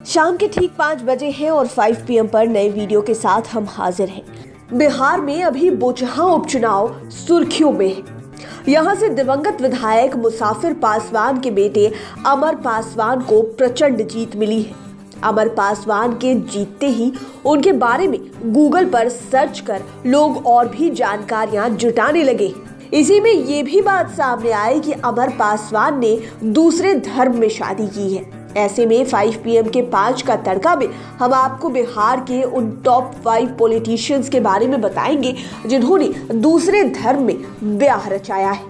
शाम के ठीक 5 बजे हैं और 5 PM पर नए वीडियो के साथ हम हाजिर हैं। बिहार में अभी बोचहां उपचुनाव सुर्खियों में है। यहां से दिवंगत विधायक मुसाफिर पासवान के बेटे अमर पासवान को प्रचंड जीत मिली है। अमर पासवान के जीतते ही उनके बारे में गूगल पर सर्च कर लोग और भी जानकारियां जुटाने लगे। इसी में ये भी बात सामने आई कि अमर पासवान ने दूसरे धर्म में शादी की है। ऐसे में 5 PM के 5 का तड़का में हम आपको बिहार के उन टॉप 5 पॉलिटिशियंस के बारे में बताएंगे जिन्होंने दूसरे धर्म में ब्याह रचाया है।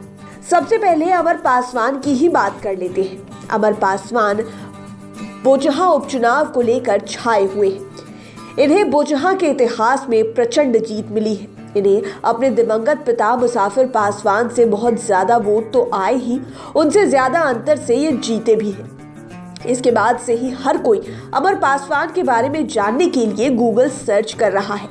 सबसे पहले अमर पासवान की ही बात कर लेते हैं। अमर पासवान बोचहां उपचुनाव को लेकर छाए हुए हैं। इन्हें बोचहां के इतिहास में प्रचंड जीत मिली है। इन्हें अपने दिवंगत पिता मुसाफिर पासवान से बहुत ज्यादा वोट तो आए ही, उनसे ज्यादा अंतर से ये जीते भी हैं। इसके बाद से ही हर कोई अमर पासवान के बारे में जानने के लिए गूगल सर्च कर रहा है।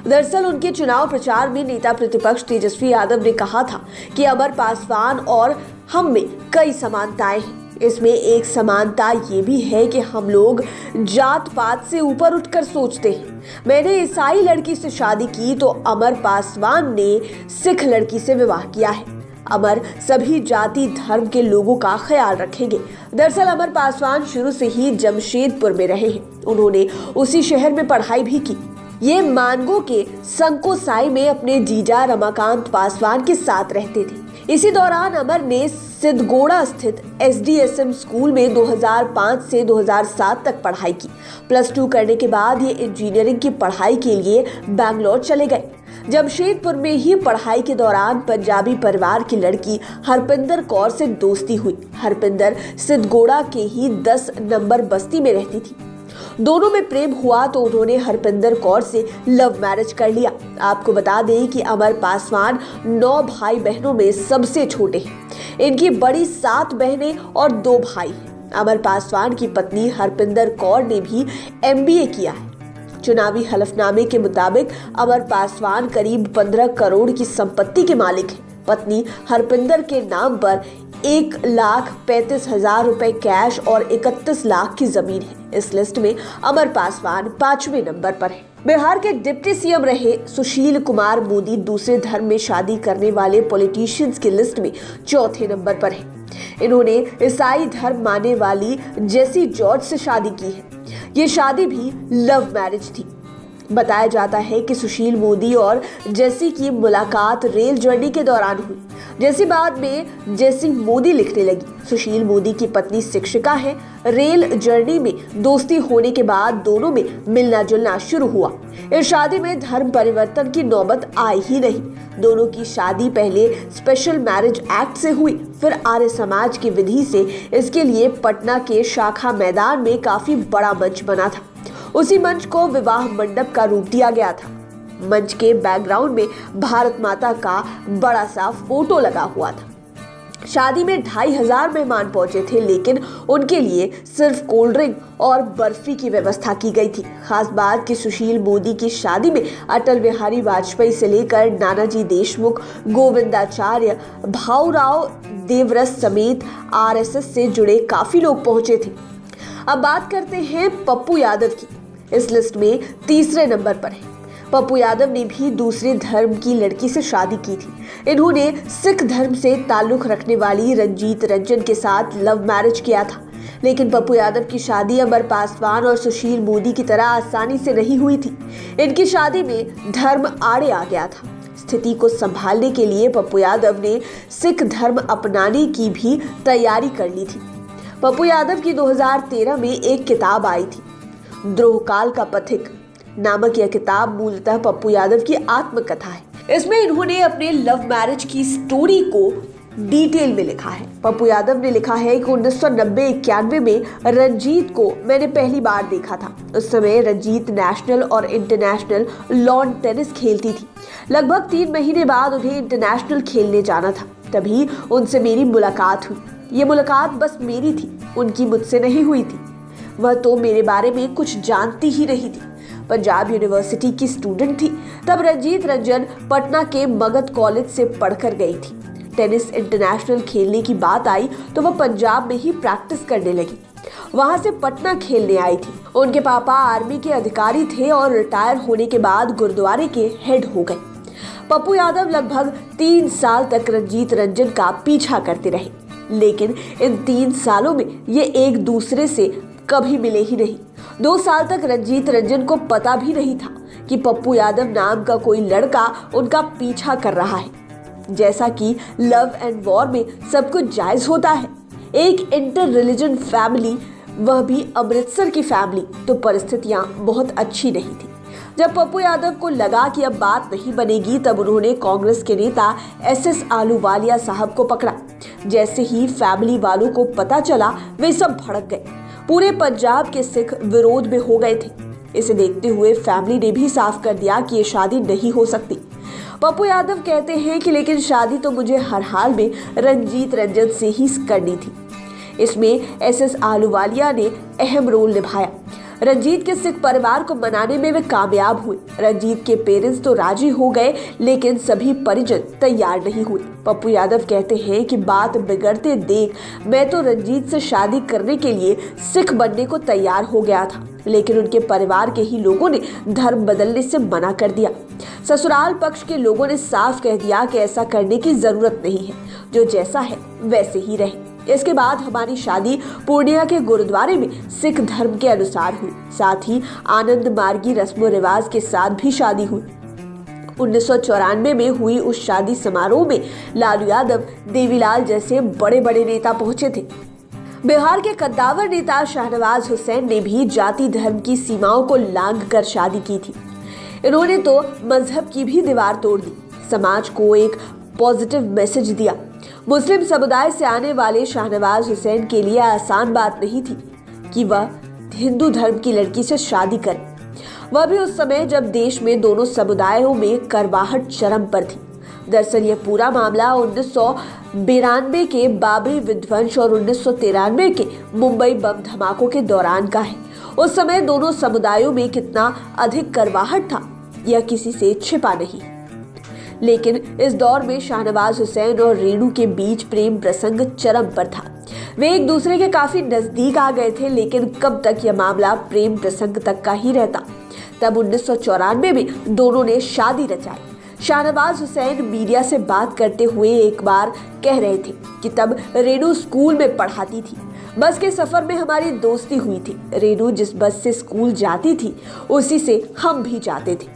दरअसल उनके चुनाव प्रचार में नेता प्रतिपक्ष तेजस्वी यादव ने कहा था कि अमर पासवान और हम में कई समानताएं हैं। इसमें एक समानता ये भी है कि हम लोग जात पात से ऊपर उठकर सोचते हैं। मैंने ईसाई लड़की से शादी की तो अमर पासवान ने सिख लड़की से विवाह किया है। अमर सभी जाति धर्म के लोगों का ख्याल रखेंगे। दरअसल अमर पासवान शुरू से ही जमशेदपुर में रहे हैं। उन्होंने उसी शहर में पढ़ाई भी की। ये मानगो के संकोसाई में अपने जीजा रमाकांत पासवान के साथ रहते थे। इसी दौरान अमर ने सिद्धगोड़ा स्थित SDSM स्कूल में 2005 से 2007 तक पढ़ाई की। +2 करने के बाद ये इंजीनियरिंग की पढ़ाई के लिए बैंगलोर चले गए। जमशेदपुर में ही पढ़ाई के दौरान पंजाबी परिवार की लड़की हरपिंदर कौर से दोस्ती हुई। हरपिंदर सिद्धगोड़ा के ही 10 नंबर बस्ती में रहती थी। दोनों में प्रेम हुआ तो उन्होंने हरपिंदर कौर से लव मैरिज कर लिया। आपको बता दें कि अमर पासवान 9 भाई बहनों में सबसे छोटे हैं। इनकी बड़ी 7 बहनें और 2 भाई हैं। अमर पासवान की पत्नी हरपिंदर कौर ने भी MBA किया है। चुनावी हलफनामे के मुताबिक अमर पासवान करीब 15 करोड़ की संपत्ति के मालिक हैं। पत्नी हरपिंदर के नाम पर 1,35,000 रुपए कैश और 31 लाख की जमीन है। इस लिस्ट में अमर पासवान 5वें नंबर पर है। बिहार के डिप्टी CM रहे सुशील कुमार मोदी दूसरे धर्म में शादी करने वाले पॉलिटिशियंस की लिस्ट में 4थे नंबर पर है। इन्होंने ईसाई धर्म मानने वाली जेसी जॉर्ज से शादी की है। ये शादी भी लव मैरिज थी। बताया जाता है कि सुशील मोदी और जेसी की मुलाकात रेल जर्नी के दौरान हुई। जेसी बाद में जेसी मोदी लिखने लगी। सुशील मोदी की पत्नी शिक्षिका है। रेल जर्नी में दोस्ती होने के बाद दोनों में मिलना जुलना शुरू हुआ। इस शादी में धर्म परिवर्तन की नौबत आई ही नहीं। दोनों की शादी पहले स्पेशल मैरिज एक्ट से हुई, फिर आर्य समाज की विधि से। इसके लिए पटना के शाखा मैदान में काफी बड़ा मंच बना था। उसी मंच को विवाह मंडप का रूप दिया गया था। मंच के बैकग्राउंड में भारत माता का बड़ा सा फोटो लगा हुआ था। शादी में 2,500 मेहमान पहुंचे थे, लेकिन उनके लिए सिर्फ कोल्ड ड्रिंक और बर्फी की व्यवस्था की गई थी। खास बात कि सुशील मोदी की शादी में अटल बिहारी वाजपेयी से लेकर नानाजी देशमुख, गोविंदाचार्य, भाऊराव देवरस समेत RSS से जुड़े काफी लोग पहुंचे थे। अब बात करते हैं पप्पू यादव की। इस लिस्ट में 3रे नंबर पर है। पप्पू यादव ने भी दूसरे धर्म की लड़की से शादी की थी। इन्होंने सिख धर्म से ताल्लुक रखने वाली रंजीत रंजन के साथ लव मैरिज किया था। लेकिन पप्पू यादव की शादी अमर पासवान और सुशील मोदी की तरह आसानी से नहीं हुई थी। इनकी शादी में धर्म आड़े आ गया था। स्थिति को संभालने के लिए पप्पू यादव ने सिख धर्म अपनाने की भी तैयारी कर ली थी। पप्पू यादव की 2013 में एक किताब आई थी, द्रोहकाल का पथिक नामक यह किताब मूलतः पप्पू यादव की आत्मकथा है। इसमें इन्होंने अपने लव मैरिज की स्टोरी को डिटेल में लिखा है। पप्पू यादव ने लिखा है कि 1990-91 में रंजीत को मैंने पहली बार देखा था। उस समय रंजीत नेशनल और इंटरनेशनल लॉन टेनिस खेलती थी। लगभग 3 महीने बाद उन्हें इंटरनेशनल खेलने जाना था। तभी उनसे मेरी मुलाकात हुई। ये मुलाकात बस मेरी थी, उनकी मुझसे नहीं हुई थी। वह तो मेरे बारे में कुछ जानती ही नहीं थी। पंजाब यूनिवर्सिटी की स्टूडेंट थी। तब रंजीत रंजन पटना के मगध कॉलेज से पढ़कर गई थी। टेनिस इंटरनेशनल खेलने की बात आई तो वह पंजाब में ही प्रैक्टिस करने लगी। वहां से पटना खेलने आई थी। उनके पापा आर्मी के अधिकारी थे और रिटायर होने के बाद गुरुद्वारे के हेड हो गए। पप्पू यादव लगभग 3 साल तक रंजीत रंजन का पीछा करते रहे, लेकिन इन 3 सालों में ये एक दूसरे से कभी मिले ही नहीं। 2 साल तक रंजीत रंजन को पता भी नहीं था कि पप्पू यादव नाम का कोई लड़का उनका पीछा कर रहा है। जैसा कि लव एंड वॉर में सब कुछ जायज होता है, एक इंटर रिलीजन फैमिली, वह भी अमृतसर की फैमिली, तो परिस्थितियां बहुत अच्छी नहीं थी। जब पप्पू यादव को लगा कि अब बात नहीं बनेगी, तब उन्होंने कांग्रेस के नेता SS आलूवालिया साहब को पकड़ा। जैसे ही फैमिली वालों को पता चला, वे सब भड़क गए। पूरे पंजाब के सिख विरोध में हो गए थे। इसे देखते हुए फैमिली ने भी साफ कर दिया कि ये शादी नहीं हो सकती। पप्पू यादव कहते हैं कि लेकिन शादी तो मुझे हर हाल में रंजीत रंजन से ही करनी थी। इसमें SS आलूवालिया ने अहम रोल निभाया। रंजीत के सिख परिवार को मनाने में वे कामयाब हुए। रंजीत के पेरेंट्स तो राजी हो गए, लेकिन सभी परिजन तैयार नहीं हुए। पप्पू यादव कहते हैं कि बात बिगड़ते देख मैं तो रंजीत से शादी करने के लिए सिख बनने को तैयार हो गया था, लेकिन उनके परिवार के ही लोगों ने धर्म बदलने से मना कर दिया। ससुराल पक्ष के लोगों ने साफ कह दिया कि ऐसा करने की जरूरत नहीं है, जो जैसा है वैसे ही रहे। इसके बाद हमारी शादी पूर्णिया के गुरुद्वारे में सिख धर्म के अनुसार हुई। साथ ही आनंद मार्गी रस्मों रिवाज के साथ भी शादी हुई। 1994 में हुई उस शादी समारोह में लालू यादव, देवीलाल जैसे बड़े बड़े नेता पहुंचे थे। बिहार के कद्दावर नेता शाहनवाज हुसैन ने भी जाति धर्म की सीमाओं को लांघ कर शादी की थी। इन्होंने तो मजहब की भी दीवार तोड़ दी, समाज को एक पॉजिटिव मैसेज दिया। मुस्लिम समुदाय से आने वाले शाहनवाज हुसैन के लिए आसान बात नहीं थी कि वह हिंदू धर्म की लड़की से शादी करे, वह भी उस समय जब देश में दोनों समुदायों में करवाहट चरम पर थी। दरअसल यह पूरा मामला 1992 के बाबरी विध्वंस और 1993 के मुंबई बम धमाकों के दौरान का है। उस समय दोनों समुदायों में कितना अधिक करवाहट था, यह किसी से छिपा नहीं। लेकिन इस दौर में शाहनवाज हुसैन और रेणु के बीच प्रेम प्रसंग चरम पर था। वे एक दूसरे के काफी नजदीक आ गए थे, लेकिन कब तक यह मामला प्रेम प्रसंग तक का ही रहता। तब 1994 में दोनों ने शादी रचाई। शाहनवाज हुसैन मीडिया से बात करते हुए एक बार कह रहे थे कि तब रेणु स्कूल में पढ़ाती थी। बस के सफर में हमारी दोस्ती हुई थी। रेणु जिस बस से स्कूल जाती थी, उसी से हम भी जाते थे।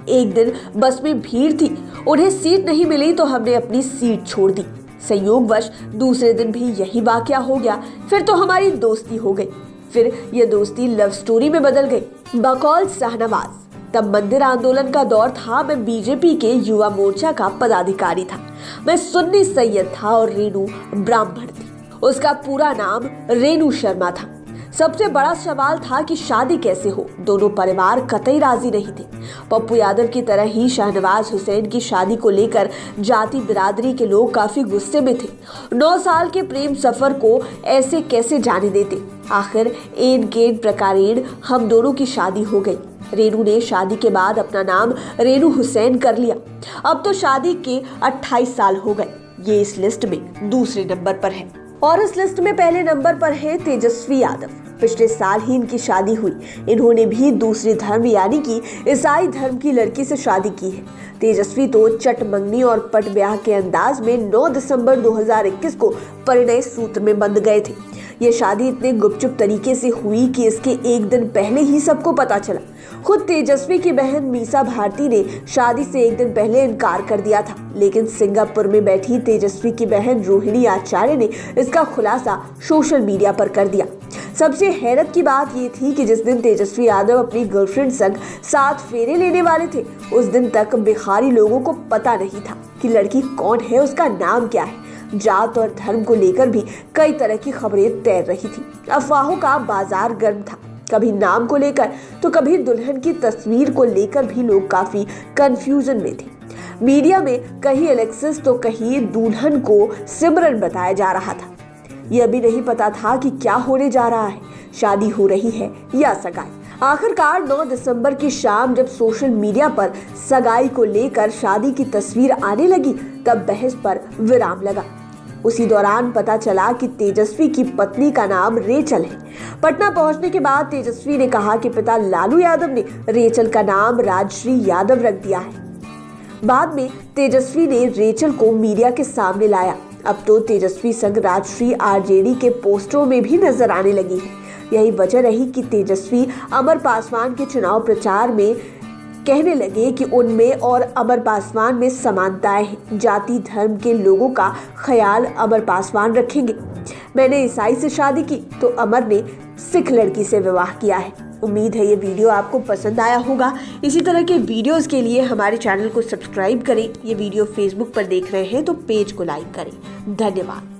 एक दिन बस में भीड़ थी, उन्हें सीट नहीं मिली तो हमने अपनी सीट छोड़ दी। संयोगवश दूसरे दिन भी यही वाकया हो गया। फिर तो हमारी दोस्ती हो गई। फिर यह दोस्ती लव स्टोरी में बदल गई। बकौल शाहनवाज, तब मंदिर आंदोलन का दौर था। मैं बीजेपी के युवा मोर्चा का पदाधिकारी था। मैं सुन्नी सैयद था और रेणु ब्राह्मण थी। उसका पूरा नाम रेणु शर्मा था। सबसे बड़ा सवाल था कि शादी कैसे हो। दोनों परिवार कतई राजी नहीं थे। पप्पू यादव की तरह ही शाहनवाज हुसैन की शादी को लेकर जाति बिरादरी के लोग काफी गुस्से में थे। 9 साल के प्रेम सफर को ऐसे कैसे जाने देते। आखिर एन केन प्रकारेण हम दोनों की शादी हो गई। रेणु ने शादी के बाद अपना नाम रेणु हुसैन कर लिया। अब तो शादी के 28 साल हो गए। ये इस लिस्ट में दूसरे नंबर पर है। और इस लिस्ट में पहले नंबर पर है तेजस्वी यादव। पिछले साल ही इनकी शादी हुई। इन्होंने भी दूसरे धर्म यानी कि ईसाई धर्म की लड़की से शादी की है। तेजस्वी तो चट मंगनी और पट ब्याह के अंदाज में 9 दिसंबर 2021 को परिणय सूत्र में बंध गए थे। ये शादी इतने गुपचुप तरीके से हुई कि इसके एक दिन पहले ही सबको पता चला। खुद तेजस्वी की बहन मीसा भारती ने शादी से एक दिन पहले इनकार कर दिया था, लेकिन सिंगापुर में बैठी तेजस्वी की बहन रोहिणी आचार्य ने इसका खुलासा सोशल मीडिया पर कर दिया। सबसे हैरत की बात ये थी कि जिस दिन तेजस्वी यादव अपनी गर्लफ्रेंड संग 7 फेरे लेने वाले थे, उस दिन तक बिहारी लोगों को पता नहीं था कि लड़की कौन है, उसका नाम क्या है। जात और धर्म को लेकर भी कई तरह की खबरें तैर रही थी। अफवाहों का बाजार गर्म था। कभी नाम को लेकर तो कभी दुल्हन की तस्वीर को लेकर भी लोग काफी कंफ्यूजन में थे। मीडिया में कहीं एलेक्सिस तो कहीं दुल्हन को सिमरन बताया जा रहा था। यह भी नहीं पता था कि क्या होने जा रहा है, शादी हो रही है या सगाई। आखिरकार 9 दिसंबर की शाम जब सोशल मीडिया पर सगाई को लेकर शादी की तस्वीर आने लगी, तब बहस पर विराम लगा। उसी दौरान पता चला कि तेजस्वी की पत्नी का नाम रेचल है। पटना पहुंचने के बाद तेजस्वी ने कहा कि पिता लालू यादव ने रेचल का नाम राजश्री यादव रख दिया है। बाद में तेजस्वी ने रेचल को मीडिया के सामने लाया। अब तो तेजस्वी संग राजश्री आरजेडी के पोस्टरों में भी नजर आने लगी है। यही वजह रही कि तेजस्वी अमर पासवान के चुनाव प्रचार में कहने लगे कि उनमें और अमर पासवान में समानताएं हैं। जाति धर्म के लोगों का ख्याल अमर पासवान रखेंगे। मैंने ईसाई से शादी की तो अमर ने सिख लड़की से विवाह किया है। उम्मीद है ये वीडियो आपको पसंद आया होगा। इसी तरह के वीडियोस के लिए हमारे चैनल को सब्सक्राइब करें। ये वीडियो फेसबुक पर देख रहे हैं तो पेज को लाइक करें। धन्यवाद।